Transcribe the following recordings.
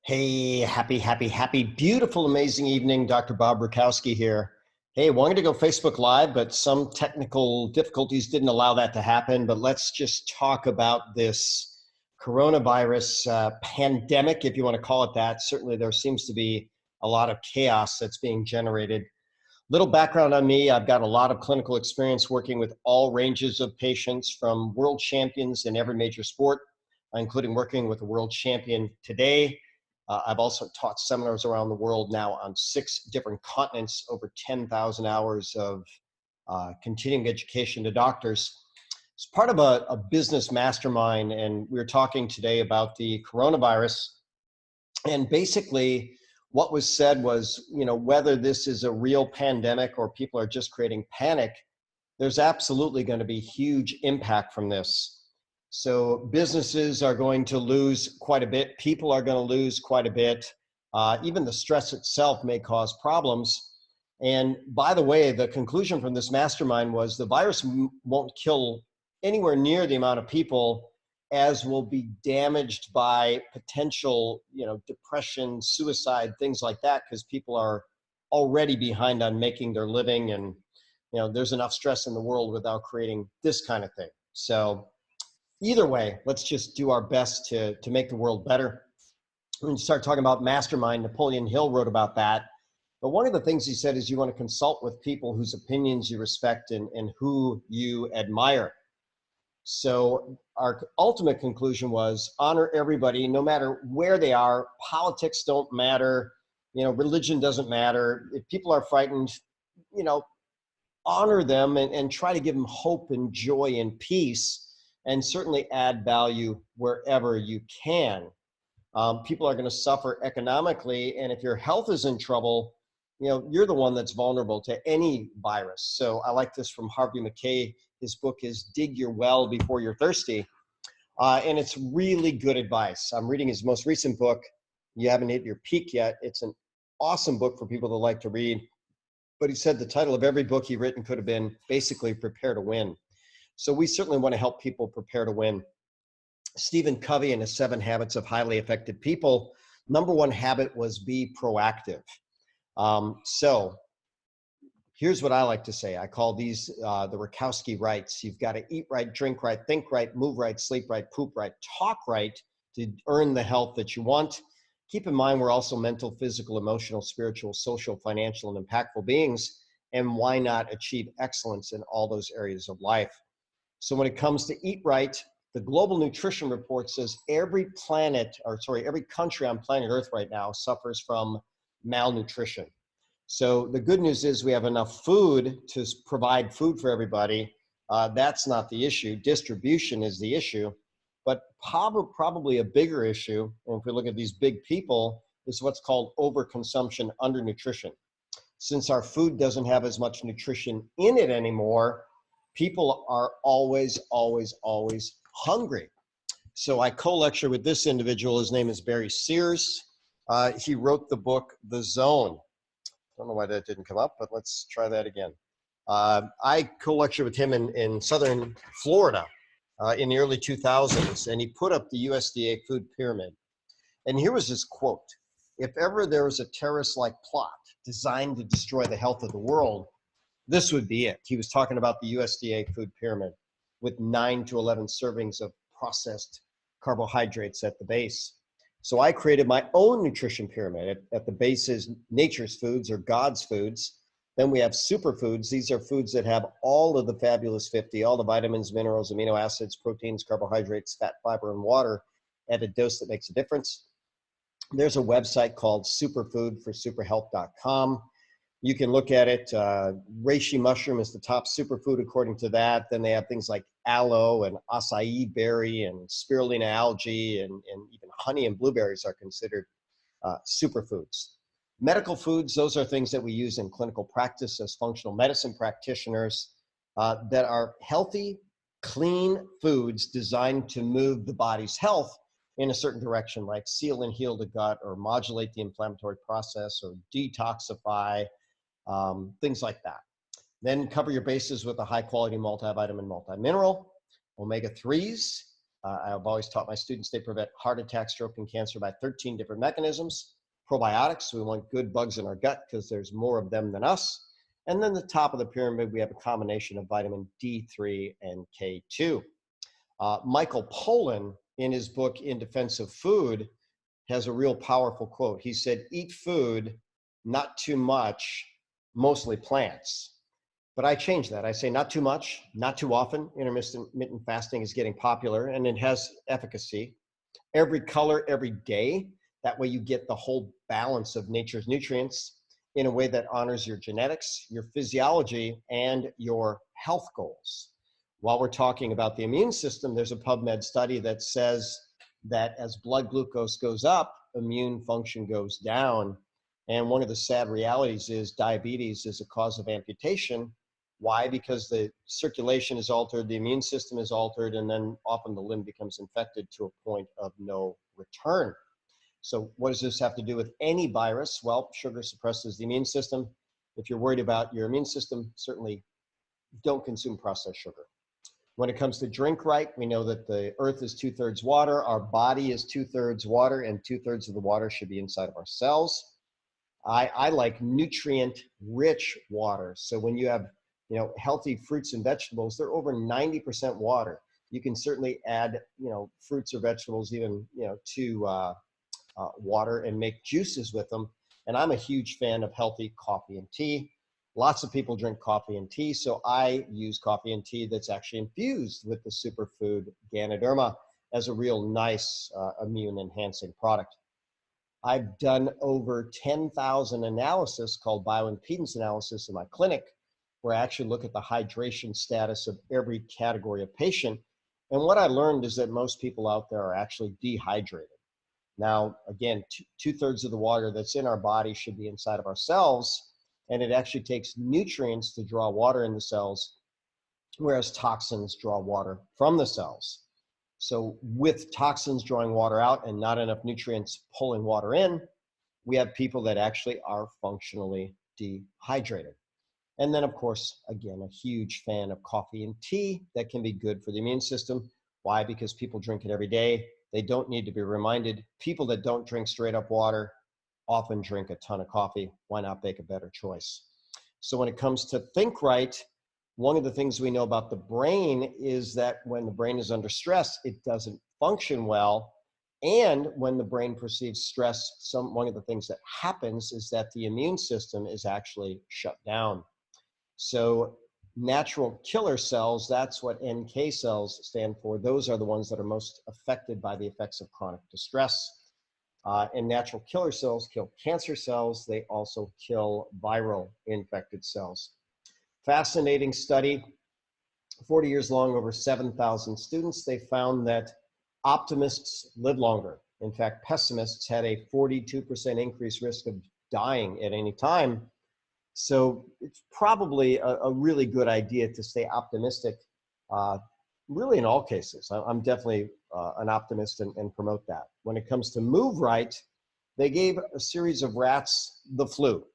Hey, happy, beautiful, amazing evening. Dr. Bob Rakowski here. Hey, wanted to go Facebook Live, but some technical difficulties didn't allow that to happen. But let's just talk about this coronavirus pandemic, if you want to call it that. Certainly, there seems to be a lot of chaos that's being generated. Little background on me, I've got a lot of clinical experience working with all ranges of patients from world champions in every major sport, including working with a world champion today. I've also taught seminars around the world now on 6 different continents, over 10,000 hours of continuing education to doctors. It's part of a business mastermind, and we were talking today about the coronavirus. And basically, what was said was, whether this is a real pandemic or people are just creating panic, there's absolutely going to be huge impact from this. So businesses are going to lose quite a bit. People are going to lose quite a bit. Even the stress itself may cause problems. And by the way, the conclusion from this mastermind was the virus won't kill anywhere near the amount of people as will be damaged by potential, depression, suicide, things like that, because people are already behind on making their living, and there's enough stress in the world without creating this kind of thing. So either way, let's just do our best to make the world better. When you start talking about mastermind, Napoleon Hill wrote about that. But one of the things he said is you want to consult with people whose opinions you respect and who you admire. So our ultimate conclusion was honor everybody, no matter where they are. Politics don't matter. Religion doesn't matter. If people are frightened, honor them and try to give them hope and joy and peace, and certainly add value wherever you can. People are going to suffer economically, and if your health is in trouble, you're the one that's vulnerable to any virus. So I like this from Harvey Mackay. His book is Dig Your Well Before You're Thirsty. And it's really good advice. I'm reading his most recent book. You haven't hit your peak yet. It's an awesome book for people that like to read. But he said the title of every book he written could have been basically Prepare to Win. So we certainly want to help people prepare to win. Stephen Covey and his 7 Habits of Highly Effective People, number 1 habit was be proactive. So here's what I like to say. I call these the Rakowski rights. You've got to eat right, drink right, think right, move right, sleep right, poop right, talk right to earn the health that you want. Keep in mind, we're also mental, physical, emotional, spiritual, social, financial, and impactful beings. And why not achieve excellence in all those areas of life? So when it comes to eat right, the Global Nutrition Report says every country on planet Earth right now suffers from malnutrition. So the good news is we have enough food to provide food for everybody. That's not the issue. Distribution is the issue. But probably a bigger issue, and if we look at these big people, is what's called overconsumption, undernutrition. Since our food doesn't have as much nutrition in it anymore, people are always hungry. So I co-lecture with this individual. His name is Barry Sears. He wrote the book, The Zone. I don't know why that didn't come up, but let's try that again. I co-lectured with him in Southern Florida in the early 2000s, and he put up the USDA food pyramid. And here was his quote: "If ever there was a terrorist-like plot designed to destroy the health of the world, this would be it." He was talking about the USDA food pyramid with 9 to 11 servings of processed carbohydrates at the base. So I created my own nutrition pyramid. At the base is nature's foods or God's foods. Then we have superfoods. These are foods that have all of the fabulous 50, all the vitamins, minerals, amino acids, proteins, carbohydrates, fat, fiber, and water at a dose that makes a difference. There's a website called superfoodforsuperhealth.com. You can look at it. Reishi mushroom is the top superfood according to that. Then they have things like aloe and acai berry and spirulina algae, and even honey and blueberries are considered superfoods. Medical foods, those are things that we use in clinical practice as functional medicine practitioners that are healthy, clean foods designed to move the body's health in a certain direction, like seal and heal the gut or modulate the inflammatory process or detoxify, things like that. Then cover your bases with a high quality multivitamin, multimineral, omega-3s. I've always taught my students they prevent heart attack, stroke, and cancer by 13 different mechanisms. Probiotics, we want good bugs in our gut because there's more of them than us. And then the top of the pyramid, we have a combination of vitamin D3 and K2. Michael Pollan, in his book, In Defense of Food, has a real powerful quote. He said, eat food, not too much, mostly plants. But I changed that. I say not too much, not too often. Intermittent fasting is getting popular and it has efficacy. Every color, every day. That way you get the whole balance of nature's nutrients in a way that honors your genetics, your physiology, and your health goals. While we're talking about the immune system, there's a PubMed study that says that as blood glucose goes up, immune function goes down. And one of the sad realities is diabetes is a cause of amputation. Why? Because the circulation is altered, the immune system is altered, and then often the limb becomes infected to a point of no return. So what does this have to do with any virus? Well, sugar suppresses the immune system. If you're worried about your immune system, certainly don't consume processed sugar. When it comes to drink right, we know that the earth is 2/3 water, our body is 2/3 water, and 2/3 of the water should be inside of our cells. I like nutrient-rich water. So when you have healthy fruits and vegetables, they're over 90% water. You can certainly add fruits or vegetables even to water and make juices with them. And I'm a huge fan of healthy coffee and tea. Lots of people drink coffee and tea, so I use coffee and tea that's actually infused with the superfood Ganoderma as a real nice immune enhancing product. I've done over 10,000 analysis called bioimpedance analysis in my clinic, where I actually look at the hydration status of every category of patient. And what I learned is that most people out there are actually dehydrated. Now, again, 2/3 of the water that's in our body should be inside of our cells, and it actually takes nutrients to draw water in the cells, whereas toxins draw water from the cells. So with toxins drawing water out and not enough nutrients pulling water in, we have people that actually are functionally dehydrated. And then, of course, again, a huge fan of coffee and tea that can be good for the immune system. Why? Because people drink it every day. They don't need to be reminded. People that don't drink straight up water often drink a ton of coffee. Why not make a better choice? So when it comes to think right, one of the things we know about the brain is that when the brain is under stress, it doesn't function well. And when the brain perceives stress, one of the things that happens is that the immune system is actually shut down. So natural killer cells, that's what NK cells stand for. Those are the ones that are most affected by the effects of chronic distress. And natural killer cells kill cancer cells. They also kill viral infected cells. Fascinating study, 40 years long, over 7,000 students. They found that optimists live longer. In fact, pessimists had a 42% increased risk of dying at any time. So it's probably a really good idea to stay optimistic, really in all cases. I'm definitely an optimist and promote that. When it comes to move right, they gave a series of rats the flu.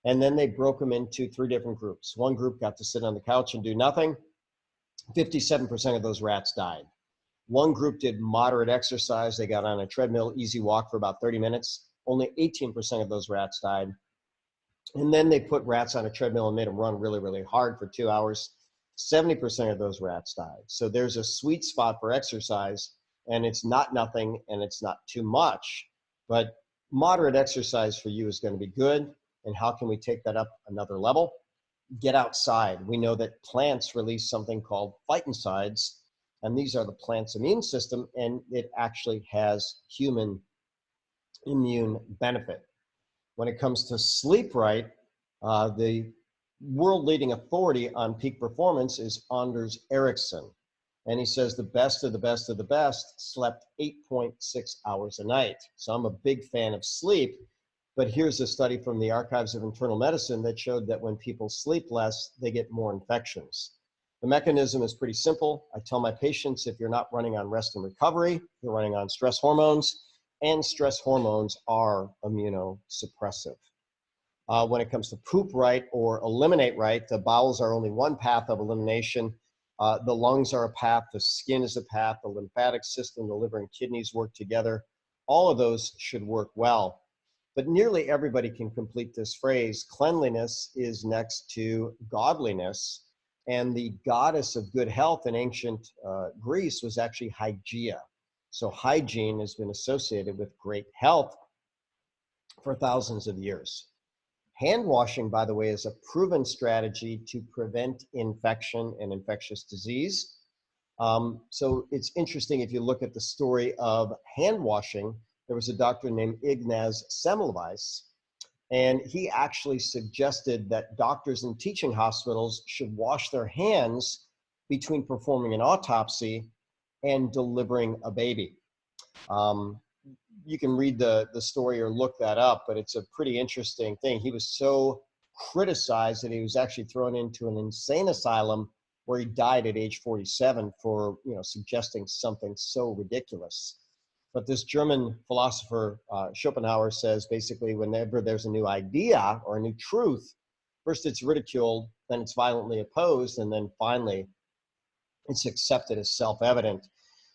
And then they broke them into 3 different groups. One group got to sit on the couch and do nothing. 57% of those rats died. One group did moderate exercise. They got on a treadmill, easy walk for about 30 minutes. Only 18% of those rats died. And then they put rats on a treadmill and made them run really, really hard for 2 hours. 70% of those rats died. So there's a sweet spot for exercise, and it's not nothing and it's not too much. But moderate exercise for you is going to be good. And how can we take that up another level? Get outside. We know that plants release something called phytoncides, and these are the plant's immune system, and it actually has human immune benefit. When it comes to sleep right, the world leading authority on peak performance is Anders Ericsson. And he says the best of the best of the best slept 8.6 hours a night. So I'm a big fan of sleep. But here's a study from the Archives of Internal Medicine that showed that when people sleep less, they get more infections. The mechanism is pretty simple. I tell my patients, if you're not running on rest and recovery, you're running on stress hormones, and stress hormones are immunosuppressive. When it comes to poop right or eliminate right, the bowels are only one path of elimination. The lungs are a path, the skin is a path, the lymphatic system, the liver and kidneys work together. All of those should work well. But nearly everybody can complete this phrase. Cleanliness is next to godliness. And the goddess of good health in ancient Greece was actually Hygeia. So hygiene has been associated with great health for thousands of years. Hand washing, by the way, is a proven strategy to prevent infection and infectious disease. So it's interesting if you look at the story of hand washing. There was a doctor named Ignaz Semmelweis, and he actually suggested that doctors in teaching hospitals should wash their hands between performing an autopsy and delivering a baby. You can read the story or look that up, but it's a pretty interesting thing. He was so criticized that he was actually thrown into an insane asylum where he died at age 47 for, suggesting something so ridiculous. But this German philosopher, Schopenhauer, says basically whenever there's a new idea or a new truth, first it's ridiculed, then it's violently opposed, and then finally it's accepted as self-evident.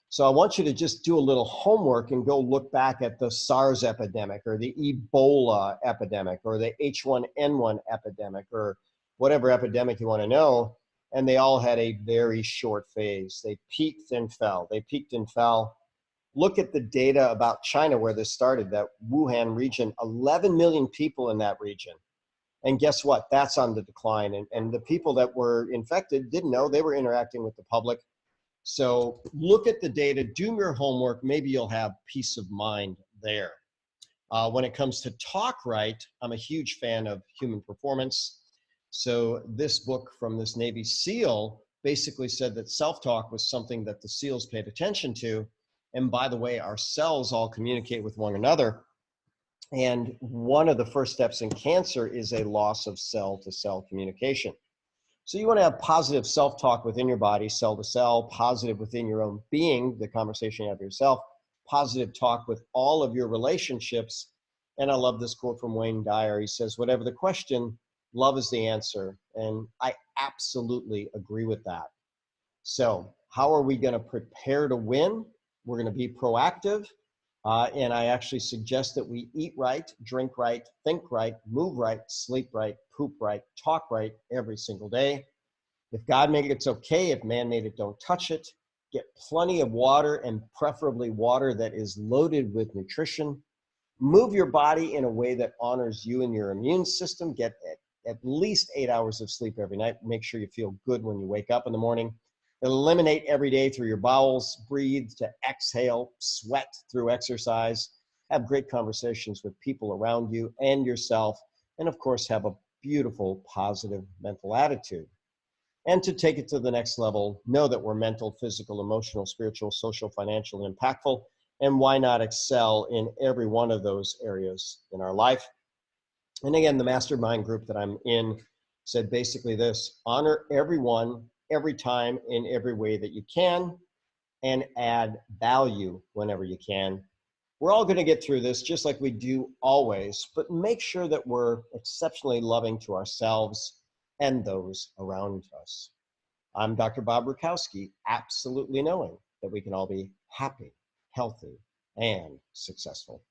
So I want you to just do a little homework and go look back at the SARS epidemic or the Ebola epidemic or the H1N1 epidemic or whatever epidemic you want to know. And they all had a very short phase. They peaked and fell. They peaked and fell. Look at the data about China where this started, that Wuhan region, 11 million people in that region. And guess what? That's on the decline. And the people that were infected didn't know. They were interacting with the public. So look at the data, do your homework, maybe you'll have peace of mind there. When it comes to talk right, I'm a huge fan of human performance. So this book from this Navy SEAL basically said that self-talk was something that the SEALs paid attention to. And by the way, our cells all communicate with one another. And one of the first steps in cancer is a loss of cell-to-cell communication. So you want to have positive self-talk within your body, cell to cell, positive within your own being, the conversation you have with yourself, positive talk with all of your relationships. And I love this quote from Wayne Dyer. He says, whatever the question, love is the answer. And I absolutely agree with that. So how are we going to prepare to win? We're going to be proactive. And I actually suggest that we eat right, drink right, think right, move right, sleep right, poop right, talk right every single day. If God made it, it's okay. If man made it, don't touch it. Get plenty of water, and preferably water that is loaded with nutrition. Move your body in a way that honors you and your immune system. Get at least 8 hours of sleep every night. Make sure you feel good when you wake up in the morning. Eliminate every day through your bowels. Breathe to exhale. Sweat through exercise. Have great conversations with people around you and yourself. And of course, have a beautiful, positive mental attitude. And to take it to the next level, know that we're mental, physical, emotional, spiritual, social, financial, and impactful. And why not excel in every one of those areas in our life? And again, the mastermind group that I'm in said basically this: honor everyone, every time, in every way that you can, and add value whenever you can. We're all going to get through this just like we do always, but make sure that we're exceptionally loving to ourselves and those around us. I'm Dr. Bob Rukowski, absolutely knowing that we can all be happy, healthy, and successful.